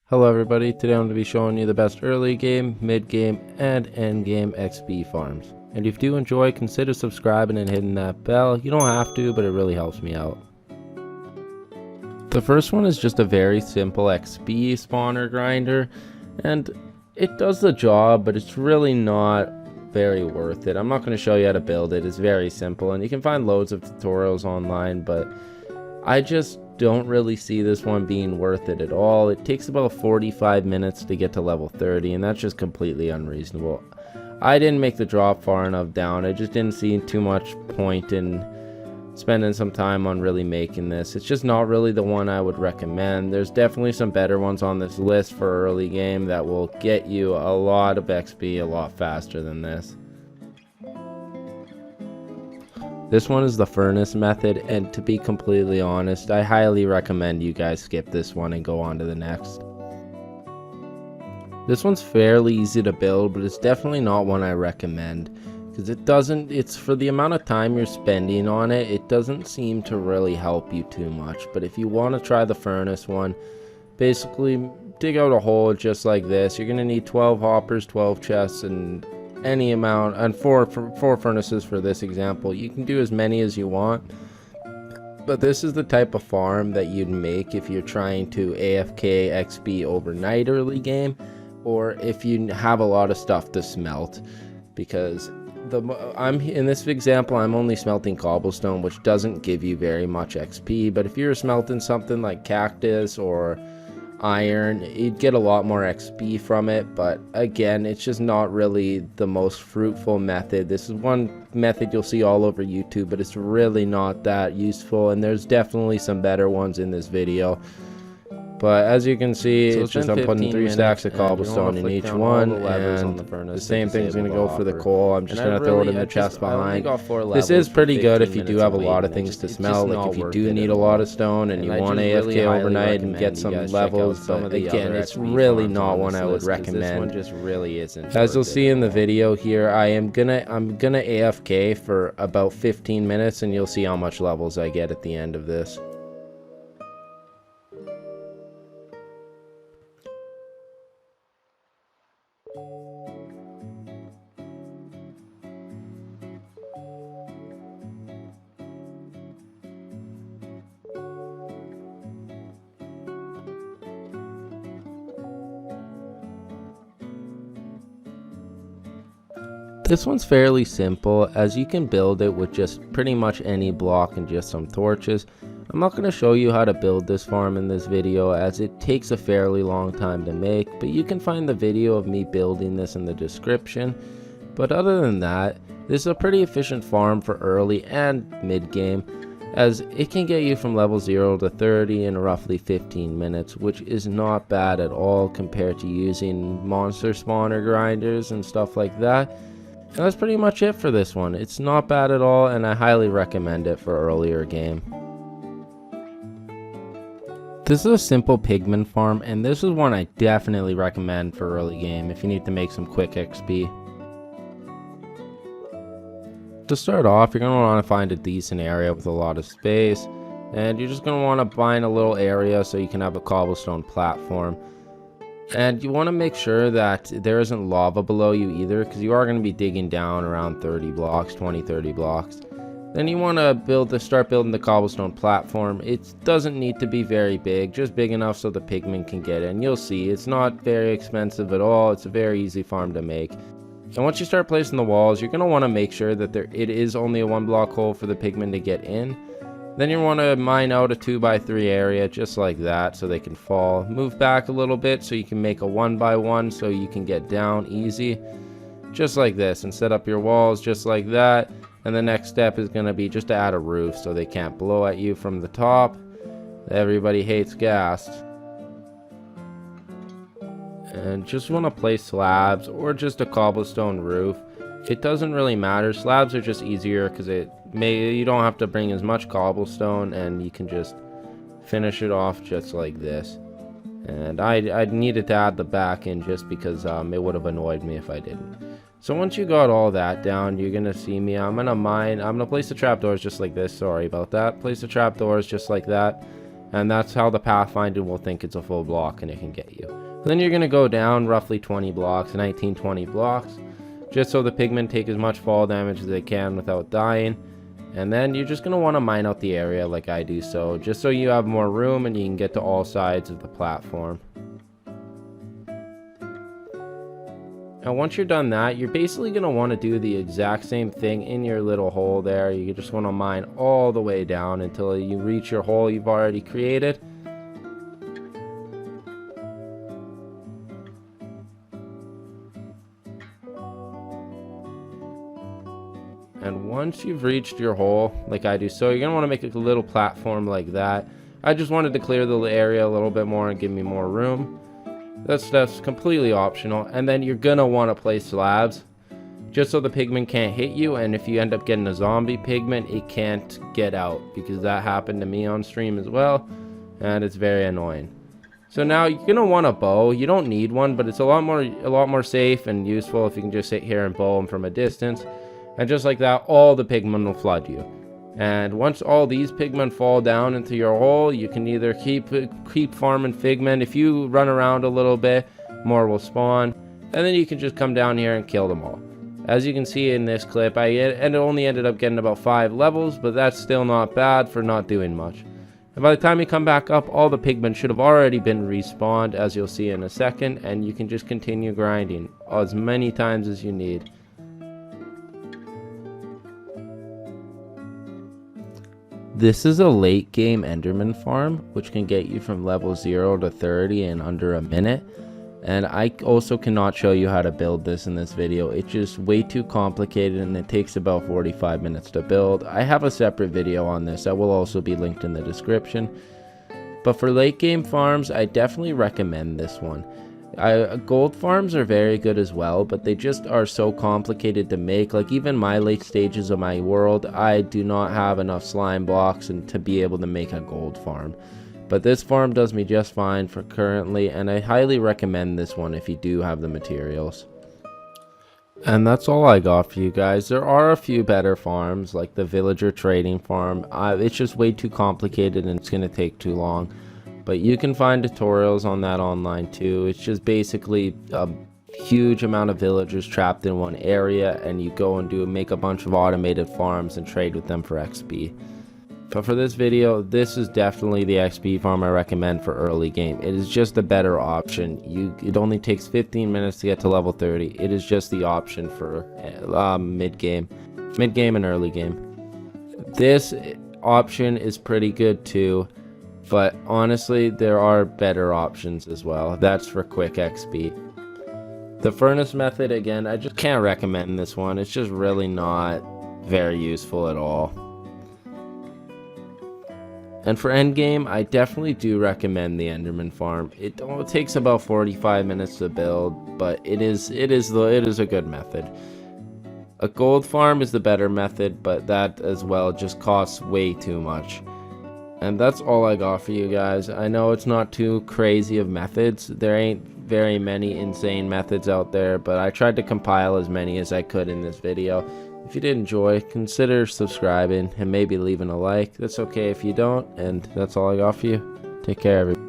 Hello everybody, today I'm going to be showing you the best early game, mid game, and end game XP farms. And if you do enjoy, consider subscribing and hitting that bell. You don't have to, but it really helps me out. The first one is just a very simple XP spawner grinder, and it does the job, but it's really not very worth it. I'm not going to show you how to build it. It's very simple, and you can find loads of tutorials online, but I just don't really see this one being worth it at all. It takes about 45 minutes to get to level 30, and that's just completely unreasonable. I didn't make the drop far enough down. I just didn't see too much point in spending some time on really making this. It's just not really the one I would recommend. There's definitely some better ones on this list for early game that will get you a lot of XP a lot faster than this. This one is the furnace method, and to be completely honest, I highly recommend you guys skip this one and go on to the next. This one's fairly easy to build, but it's definitely not one I recommend, because it's for the amount of time you're spending on it, it doesn't seem to really help you too much. But if you want to try the furnace one, basically dig out a hole just like this. You're going to need 12 hoppers, 12 chests, and any amount, and four furnaces for this example. You can do as many as you want, but this is the type of farm that you'd make if you're trying to AFK XP overnight early game, or if you have a lot of stuff to smelt, because in this example I'm only smelting cobblestone, which doesn't give you very much XP. But if you're smelting something like cactus or iron, you'd get a lot more XP from it. But again, it's just not really the most fruitful method. This is one method you'll see all over YouTube, but it's really not that useful, and there's definitely some better ones in this video. But as you can see, so it's just I'm putting 3 stacks of cobblestone in each one, and the same thing's going to go for the coal. I'm just going to throw it in the chest behind. This is pretty good if you do have a lot of things to smelt, like if you do need a lot of stone and you want AFK overnight and get some levels. But again, it's really not one I would recommend. As you'll see in the video here, I'm gonna AFK for about 15 minutes, and you'll see how much levels I get at the end of this. This one's fairly simple, as you can build it with just pretty much any block and just some torches. I'm not going to show you how to build this farm in this video, as it takes a fairly long time to make, but you can find the video of me building this in the description. But other than that, this is a pretty efficient farm for early and mid game, as it can get you from level 0 to 30 in roughly 15 minutes, which is not bad at all compared to using monster spawner grinders and stuff like that. And that's pretty much it for this one. It's not bad at all, and I highly recommend it for earlier game. This is a simple pigment farm, and this is one I definitely recommend for early game if you need to make some quick XP. To start off, you're going to want to find a decent area with a lot of space, and you're just going to want to find a little area so you can have a cobblestone platform. And you want to make sure that there isn't lava below you either, because you are going to be digging down around 30 blocks, 20-30 blocks. Then you want to start building the cobblestone platform. It doesn't need to be very big, just big enough so the pigment can get in. You'll see, it's not very expensive at all. It's a very easy farm to make. And once you start placing the walls, you're going to want to make sure that it is only a 1-block hole for the pigment to get in. Then you want to mine out a 2x3 area just like that so they can fall. Move back a little bit so you can make a 1x1 so you can get down easy. Just like this, and set up your walls just like that. And the next step is going to be just to add a roof so they can't blow at you from the top. Everybody hates gas. And just want to place slabs or just a cobblestone roof. It doesn't really matter. Slabs are just easier because you don't have to bring as much cobblestone, and you can just finish it off just like this. And I needed to add the back in just because it would have annoyed me if I didn't. So once you got all that down, you're gonna see me. I'm gonna place the trapdoors just like this. Sorry about that. Place the trapdoors just like that. and that's how the pathfinder will think it's a full block and it can get you. Then you're going to go down roughly 20 blocks, 19-20 blocks, just so the pigmen take as much fall damage as they can without dying. And then you're just going to want to mine out the area like I do, so just so you have more room and you can get to all sides of the platform. Now once you're done that, you're basically going to want to do the exact same thing in your little hole there. You just want to mine all the way down until you reach your hole you've already created. And once you've reached your hole, like I do, so you're going to want to make a little platform like that. I just wanted to clear the area a little bit more and give me more room. That's completely optional. And then you're going to want to place slabs, just so the pigment can't hit you. And if you end up getting a zombie pigment, it can't get out, because that happened to me on stream as well. And it's very annoying. So now you're going to want a bow. You don't need one, but it's a lot more safe and useful if you can just sit here and bow them from a distance. And just like that, all the pigmen will flood you. And once all these pigmen fall down into your hole, you can either keep farming pigmen. If you run around a little bit, more will spawn. And then you can just come down here and kill them all. As you can see in this clip, I only ended up getting about 5 levels, but that's still not bad for not doing much. And by the time you come back up, all the pigmen should have already been respawned, as you'll see in a second. And you can just continue grinding as many times as you need. This is a late game Enderman Farm, which can get you from level 0 to 30 in under a minute. And I also cannot show you how to build this in this video. It's just way too complicated and it takes about 45 minutes to build. I have a separate video on this that will also be linked in the description. But for late game farms, I definitely recommend this one. Gold farms are very good as well, but they just are so complicated to make. Like even my late stages of my world, I do not have enough slime blocks and to be able to make a gold farm. But this farm does me just fine for currently, and I highly recommend this one if you do have the materials. And that's all I got for you guys. There are a few better farms, like the villager trading farm. It's just way too complicated and it's going to take too long. But you can find tutorials on that online too. It's just basically a huge amount of villagers trapped in one area, and you go and make a bunch of automated farms and trade with them for XP. But for this video, this is definitely the XP farm I recommend for early game. It is just a better option. It only takes 15 minutes to get to level 30. It is just the option for mid-game and early game. This option is pretty good too. But honestly, there are better options as well. That's for quick XP. The furnace method, again, I just can't recommend this one. It's just really not very useful at all. And for endgame, I definitely do recommend the Enderman Farm. It takes about 45 minutes to build, but it is a good method. A gold farm is the better method, but that as well just costs way too much. And that's all I got for you guys. I know it's not too crazy of methods. There ain't very many insane methods out there, but I tried to compile as many as I could in this video. If you did enjoy, consider subscribing and maybe leaving a like. That's okay if you don't, and that's all I got for you. Take care, everybody.